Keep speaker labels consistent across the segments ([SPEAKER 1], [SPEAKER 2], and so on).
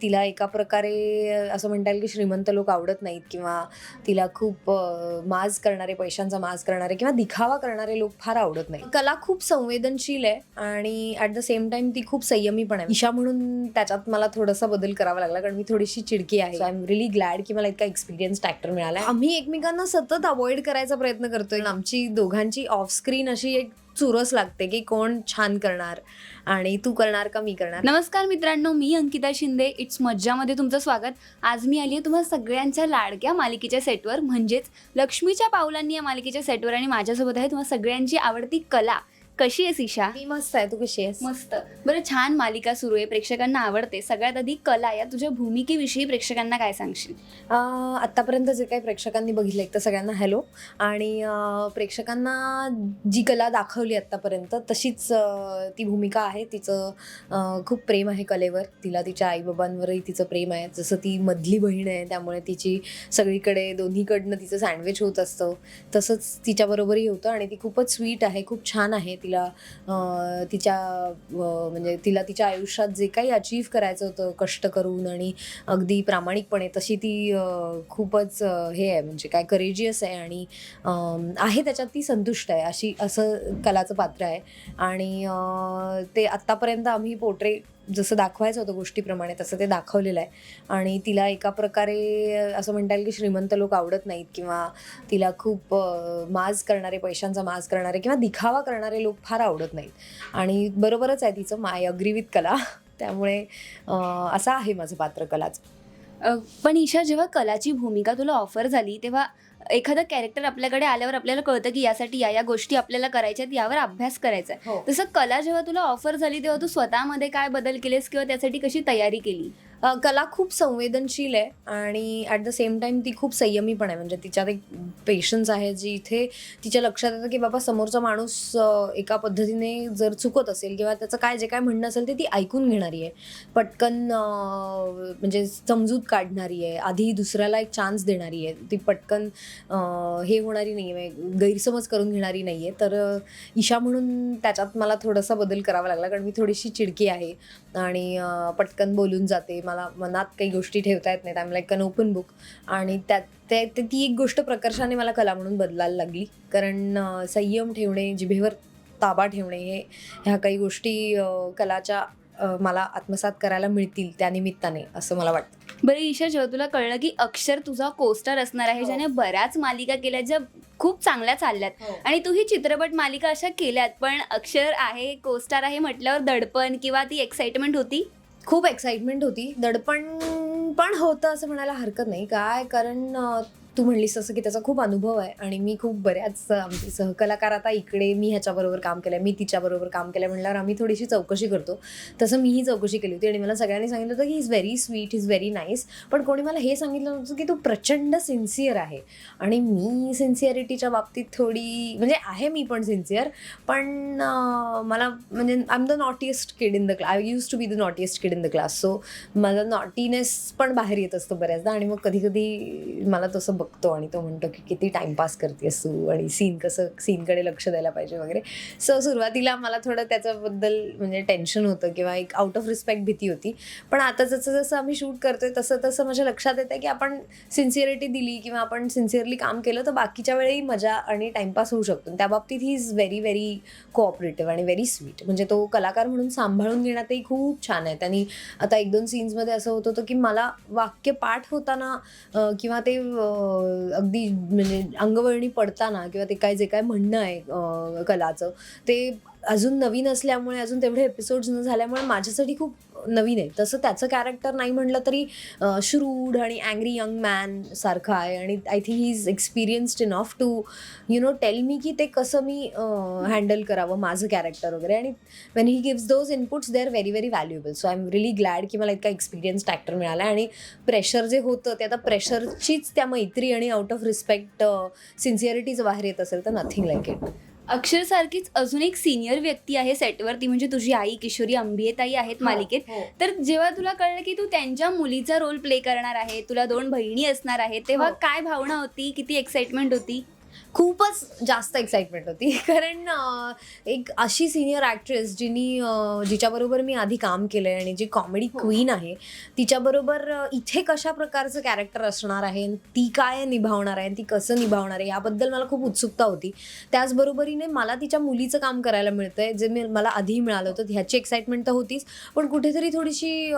[SPEAKER 1] तिला एका प्रकारे असं म्हणता येईल की श्रीमंत लोक आवडत नाहीत किंवा तिला खूप माज करणारे, पैशांचा माज करणारे किंवा दिखावा करणारे लोक फार आवडत नाहीत. कला खूप संवेदनशील आहे आणि ॲट द सेम टाइम ती खूप संयमी पण आहे. ईशा म्हणून त्याच्यात मला थोडासा बदल करावा लागला कारण मी थोडीशी चिडकी आहे. So I am really glad की मला इतका एक्सपिरियन्स्ड ॲक्टर मिळाला. आम्ही एकमेकांना सतत अवॉइड करायचा प्रयत्न करतोय. आमची दोघांची ऑफ स्क्रीन अशी एक चुरस लागते की कोण छान करणार आणि तू करणार का मी करणार.
[SPEAKER 2] नमस्कार मित्रांनो, मी अंकिता शिंदे. इट्स मज्जामध्ये तुमचं स्वागत. आज मी आली आहे तुम्हाला सगळ्यांच्या लाडक्या मालिकेच्या सेटवर, म्हणजेच लक्ष्मीच्या पावलांनी या मालिकेच्या सेटवर, आणि माझ्यासोबत आहे तुम्हाला सगळ्यांची आवडती कला. कशी आहेस ईशा?
[SPEAKER 1] मी मस्त आहे, तू कशी आहेस?
[SPEAKER 2] मस्त. बरं, छान मालिका सुरू आहे, प्रेक्षकांना आवडते. सगळ्यात आधी कला या तुझ्या भूमिकेविषयी प्रेक्षकांना काय सांगशील?
[SPEAKER 1] आत्तापर्यंत जे काही प्रेक्षकांनी बघितलं तर सगळ्यांना हॅलो. आणि प्रेक्षकांना जी कला दाखवली आत्तापर्यंत तशीच ती भूमिका आहे. तिचं खूप प्रेम आहे कलेवर. तिला तिच्या आईबाबांवरही तिचं प्रेम आहे. जसं ती मधली बहीण आहे त्यामुळे तिची सगळीकडे दोन्हीकडनं तिचं सँडविच होत असतं, तसंच तिच्याबरोबरही होतं. आणि ती खूपच स्वीट आहे, खूप छान आहे. तिला तिला तिच्या आयुष्यात जे काही अचीव्ह करायचं होतं कष्ट करून आणि अगदी प्रामाणिकपणे, तशी ती खूपच हे आहे, म्हणजे काय करेजियस आहे आणि आहे त्याच्यात ती संतुष्ट आहे, असं कलाचं पात्र आहे. आणि ते आत्तापर्यंत आम्ही पोर्ट्रे जसं दाखवायचं होतं गोष्टीप्रमाणे तसं ते दाखवलेलं आहे. आणि तिला एका प्रकारे असं म्हणता येईल की श्रीमंत लोक आवडत नाहीत किंवा तिला खूप माज करणारे, पैशांचा माज करणारे किंवा दिखावा करणारे लोक फार आवडत नाहीत. आणि बरोबरच आहे तिचं, माय अग्री विथ कला. त्यामुळे असं आहे माझं पात्र कलाचं.
[SPEAKER 2] पण ईशा, जेव्हा कलाची भूमिका तुला ऑफर झाली तेव्हा एखादं कॅरेक्टर आपल्याकडे आल्यावर आपल्याला कळतं की यासाठी या गोष्टी आपल्याला करायच्यात, यावर अभ्यास करायचा आहे.
[SPEAKER 1] हो.
[SPEAKER 2] तसं कला जेव्हा तुला ऑफर झाली तेव्हा तू स्वतःमध्ये काय बदल केलेस किंवा त्यासाठी कशी तयारी केली?
[SPEAKER 1] कला खूप संवेदनशील आहे आणि ॲट द सेम टाइम ती खूप संयमी पण आहे. म्हणजे तिच्यात एक पेशन्स आहे जी इथे तिच्या लक्षात येतं की बाबा समोरचा माणूस एका पद्धतीने जर चुकत असेल किंवा त्याचं जे काय म्हणणं असेल ते ती ऐकून घेणारी आहे, पटकन म्हणजे समजूत काढणारी आहे, आधी दुसऱ्याला एक चान्स देणारी आहे, ती पटकन हे होणारी नाही आहे, गैरसमज करून घेणारी नाही आहे. तर ईशा म्हणून त्याच्यात मला थोडासा बदल करावा लागला कारण मी थोडीशी चिडकी आहे आणि पटकन बोलून जाते. मला मनात काही गोष्टी ठेवता येत नाहीत. I am like an open book. आणि ती एक गोष्ट प्रकर्षाने मला कला म्हणून बदलायला लागली कारण संयम ठेवणे, जिभेवर ताबा ठेवणे, ह्या काही गोष्टी कलाच्या मला आत्मसात करायला मिळतील त्या निमित्ताने, असं मला वाटतं.
[SPEAKER 2] बरं ईशा, जेव्हा तुला कळलं की अक्षर तुझा कोस्टार असणार आहे,
[SPEAKER 1] हो.
[SPEAKER 2] ज्याने बऱ्याच मालिका केल्या ज्या खूप चांगल्या चालल्यात,
[SPEAKER 1] हो.
[SPEAKER 2] आणि तू ही चित्रपट मालिका अशा केल्यात, पण अक्षर आहे, कोस्टार आहे म्हटल्यावर दडपण किंवा ती एक्साइटमेंट होती?
[SPEAKER 1] खूप एक्साइटमेंट होती, दडपण पण होतं असं म्हणायला हरकत नाही. काय कारण तू म्हणलीस तसं की त्याचा खूप अनुभव आहे आणि मी खूप बऱ्याच आमचे सहकलाकार आता इकडे, मी ह्याच्याबरोबर काम केलं, मी तिच्याबरोबर काम केलं म्हटल्यावर आम्ही थोडीशी चौकशी करतो. तसं मीही चौकशी केली होती आणि मला सगळ्यांनी सांगितलं होतं की he is very sweet, he is very nice. पण कोणी मला हे सांगितलं होतं की तू प्रचंड सिन्सिअर आहे. आणि मी सिन्सिअरिटीच्या बाबतीत थोडी म्हणजे आहे, मी पण सिन्सिअर, पण मला म्हणजे I am the naughtiest kid in the class. I use to be the naughtiest kid in the class. So मला नॉटीनेस पण बाहेर येत असतं बऱ्याचदा आणि मग कधी कधी मला तसं बघतो आणि तो म्हणतो की किती टाइमपास करतेस तू आणि सीनकडे लक्ष द्यायला पाहिजे वगैरे. सो सुरुवातीला मला थोडं त्याच्याबद्दल म्हणजे टेन्शन होतं किंवा एक आउट ऑफ रिस्पेक्ट भीती होती. पण आता जसं जसं आम्ही शूट करतोय तसं माझ्या लक्षात येतं की आपण सिन्सिअरिटी दिली किंवा आपण सिन्सिअरली काम केलं तर बाकीच्या वेळी मजा आणि टाइमपास होऊ शकतो. त्या बाबतीत he is very very cooperative आणि व्हेरी स्वीट. म्हणजे तो कलाकार म्हणून सांभाळून घेण्यातही खूप छान आहे. त्यांनी आता 1-2 सीन्समध्ये असं होत होतं की मला वाक्य पाठ होताना किंवा ते अगदी म्हणजे अंगवळणी पडताना किंवा ते जे काय म्हणणं आहे कलाचं, ते अजून नवीन असल्यामुळे, अजून तेवढे एपिसोड्स न झाल्यामुळे माझ्यासाठी खूप नवीन आहे. तसं त्याचं कॅरेक्टर नाही म्हटलं तरी श्रूड आणि अँग्री यंग मॅन सारखं आहे आणि I think he is experienced enough to tell me की ते कसं मी हँडल करावं माझं कॅरेक्टर वगैरे. आणि when he gives those inputs they are very very valuable. So I am really glad की मला इतका एक्सपिरियन्स्ड ॲक्टर मिळाला. आणि प्रेशर जे होतं ते आता प्रेशरचीच त्या मैत्री आणि आउट ऑफ रिस्पेक्ट सिन्सिअरिटीज बाहेर येत असेल तर नथिंग लाईक इट.
[SPEAKER 2] अक्षरसारखीच अजून एक सिनियर व्यक्ती आहे सेटवर, ती म्हणजे तुझी आई किशोरी अंबियेताई आहेत मालिकेत.
[SPEAKER 1] हो.
[SPEAKER 2] तर जेव्हा तुला कळलं की तू त्यांच्या मुलीचा रोल प्ले करणार आहे, तुला 2 बहिणी असणार आहेत, तेव्हा
[SPEAKER 1] हो.
[SPEAKER 2] काय भावना होती, किती एक्साइटमेंट होती?
[SPEAKER 1] खूपच जास्त एक्साइटमेंट होती कारण एक अशी सिनियर ॲक्ट्रेस जिच्याबरोबर मी आधी काम केलं आहे आणि जी कॉमेडी क्वीन आहे तिच्याबरोबर इथे कशा प्रकारचं कॅरेक्टर असणार आहे, ती काय निभावणार आहे, ती कसं निभावणार आहे याबद्दल मला खूप उत्सुकता होती. त्याचबरोबरीने मला तिच्या मुलीचं काम करायला मिळतं आहे जे मला आधी मिळालं होतं ह्याची एक्साइटमेंट तर होतीच, पण कुठेतरी थोडीशी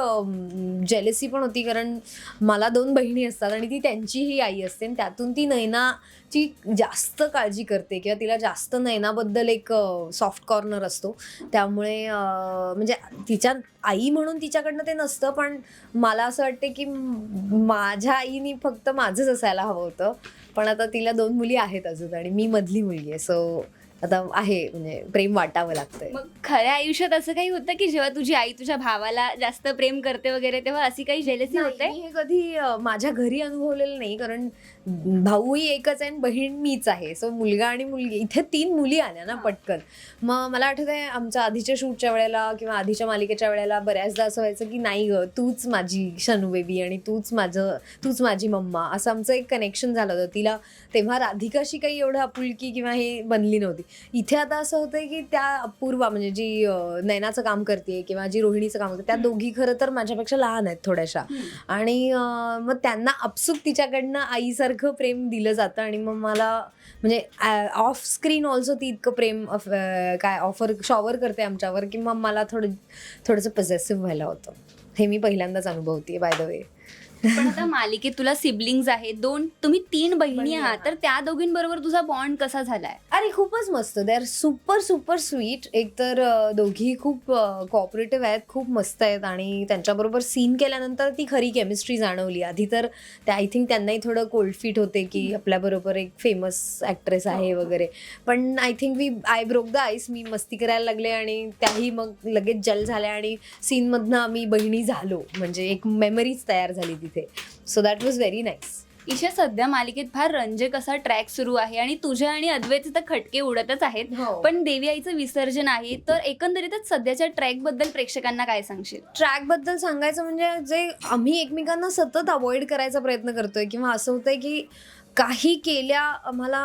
[SPEAKER 1] जेलसी पण होती कारण मला 2 बहिणी असतात आणि ती त्यांचीही आई असते आणि त्यातून ती नयनाची जास्त काळजी करते किंवा तिला जास्त नयनाबद्दल एक सॉफ्ट कॉर्नर असतो. त्यामुळे म्हणजे तिच्या आई म्हणून तिच्याकडनं ते नसतं, पण मला असं वाटते की माझ्या आईनी फक्त माझंच असायला हवं होतं, पण आता तिला 2 मुली आहेत अजून आणि मी मधली मुलगी आहे. सो आता आहे म्हणजे प्रेम वाटावं लागतंय.
[SPEAKER 2] मग खऱ्या आयुष्यात असं काही होतं की जेव्हा तुझी आई तुझ्या भावाला जास्त प्रेम करते वगैरे तेव्हा अशी काही जेलसी होते?
[SPEAKER 1] मी हे कधी माझ्या घरी अनुभवलेलं नाही कारण भाऊही एकच आहे आणि बहीण मीच आहे. सो मुलगा आणि मुलगी इथे 3 मुली आल्या ना पटकन. मग मला आठवतंय आमच्या आधीच्या शूटच्या वेळेला किंवा आधीच्या मालिकेच्या वेळेला बऱ्याचदा असं व्हायचं की नाही ग तूच माझी शनू बेबी आणि तूच माझी मम्मा, असं आमचं एक कनेक्शन झालं होतं. तिला तेव्हा राधिकाशी काही एवढं आपुलकी किंवा हे बनली नव्हती. इथे आता असं होतंय की त्या अपूर्वा म्हणजे जी नयनाचं काम करते किंवा जी रोहिणीचं काम करते त्या दोघी खरं तर माझ्यापेक्षा लहान आहेत थोड्याशा आणि मग त्यांना अपसूक तिच्याकडनं आईसारखं प्रेम दिलं जातं आणि मग मला म्हणजे ऑफ स्क्रीन ऑल्सो ती इतकं प्रेम शॉवर करते आमच्यावर की मग मला थोडंसं पॉझेसिव्ह व्हायला होतं. हे मी पहिल्यांदाच अनुभवते बाय द वे.
[SPEAKER 2] पण आता मालिकेत तुला सिबलिंग्स आहेत, तुम्ही 3 बहिणी आहात, तर त्या दोघींबरोबर तुझा बॉन्ड कसा झालाय?
[SPEAKER 1] अरे खूपच मस्त, they are super super sweet. एकतर दोघी खूप कॉपरेटिव्ह आहेत, खूप मस्त आहेत आणि त्यांच्याबरोबर सीन केल्यानंतर ती खरी केमिस्ट्री जाणवली. आधी तर त्या आय थिंक त्यांनाही थोडं कोल्ड फीट होते की आपल्याबरोबर एक फेमस ॲक्ट्रेस आहे वगैरे, पण I think I broke the ice. मी मस्ती करायला लागले आणि त्याही मग लगेच जल झाल्या आणि सीनमधनं आम्ही बहिणी झालो, म्हणजे एक मेमरीज तयार झाली तिथे. So that was very nice.
[SPEAKER 2] Isha, सध्या मालिकेत फार रंजक असा ट्रॅक सुरू आहे आणि तुझ्या आणि अद्वैतचे तर खटके उडतच आहेत, पण देवी आईचं विसर्जन आहे, तर एकंदरीतच सध्याच्या ट्रॅक बद्दल प्रेक्षकांना काय सांगशील?
[SPEAKER 1] ट्रॅक बद्दल सांगायचं म्हणजे जे आम्ही एकमेकांना सतत अवॉइड करायचा प्रयत्न करतोय किंवा असं होतंय की काही केल्या आम्हाला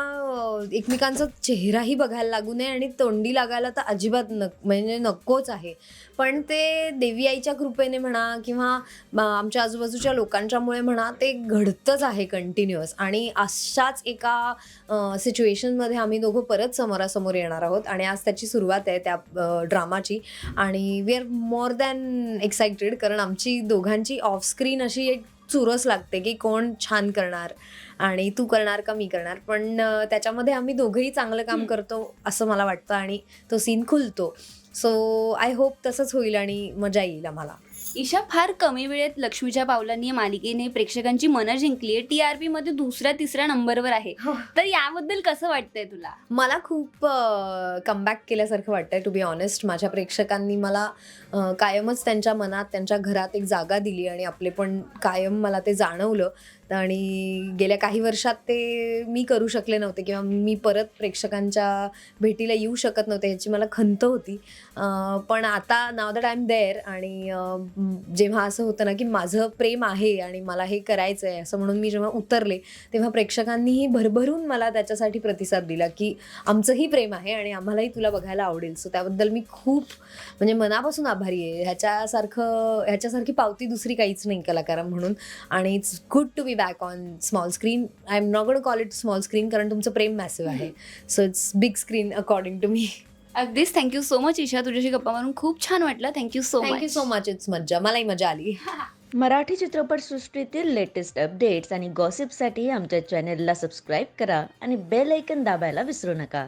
[SPEAKER 1] एकमेकांचा चेहराही बघायला लागू नये आणि तोंडी लागायला तर अजिबात म्हणजे नकोच आहे, पण ते देवी आईच्या कृपेने म्हणा किंवा आमच्या आजूबाजूच्या लोकांच्यामुळे म्हणा ते घडतंच आहे कंटिन्युअस. आणि अशाच एका सिच्युएशनमध्ये आम्ही दोघं परत समोरासमोर येणार आहोत आणि आज त्याची सुरुवात आहे त्या ड्रामाची आणि we are more than excited कारण आमची दोघांची ऑफस्क्रीन अशी एक चुरस लागते की कोण छान करणार आणि तू करणार का मी करणार, पण त्याच्यामध्ये आम्ही दोघंही चांगलं काम करतो असं मला वाटतं आणि तो सीन खुलतो. सो आय होप तसंच होईल आणि मजा येईल आम्हाला.
[SPEAKER 2] ईशा, फार कमी वेळेत लक्ष्मीच्या पावलांनी या मालिकेने प्रेक्षकांची मनं जिंकली आहे. TRP मध्ये 2-3 नंबरवर आहे, तर याबद्दल कसं वाटतंय तुला?
[SPEAKER 1] मला खूप कमबॅक केल्यासारखं वाटतंय टू बी ऑनेस्ट. माझ्या प्रेक्षकांनी मला कायमच त्यांच्या मनात त्यांच्या घरात एक जागा दिली आणि आपले पण कायम मला ते जाणवलं आणि गेल्या काही वर्षात ते मी करू शकले नव्हते किंवा मी परत प्रेक्षकांच्या भेटीला येऊ शकत नव्हते ह्याची मला खंत होती, पण आता now that I am there आणि जेव्हा असं होतं ना की माझं प्रेम आहे आणि मला हे करायचं आहे असं म्हणून मी जेव्हा उतरले तेव्हा प्रेक्षकांनीही भरभरून मला त्याच्यासाठी प्रतिसाद दिला की आमचंही प्रेम आहे आणि आम्हालाही तुला बघायला आवडेल. सो त्याबद्दल मी खूप म्हणजे मनापासून आभारी आहे. ह्याच्यासारखी पावती दुसरी काहीच नाही कलाकार म्हणून आणि it's good to be back on small screen. I am not going to call it small screen कारण तुमचं प्रेम मॅसिव्ह आहे. So it's big screen according to me.
[SPEAKER 2] अगदीच. थँक्यू सो मच ईशा, तुझ्याशी गप्पा मारून खूप छान वाटलं. Thank you so
[SPEAKER 1] much. इट्स मज्जा, मलाही मजा आली.
[SPEAKER 3] मराठी चित्रपटसृष्टीतील लेटेस्ट अपडेट्स आणि गॉसिपसाठी आमच्या चॅनेलला सबस्क्राईब करा आणि बेल ऐकन दाबायला विसरू नका.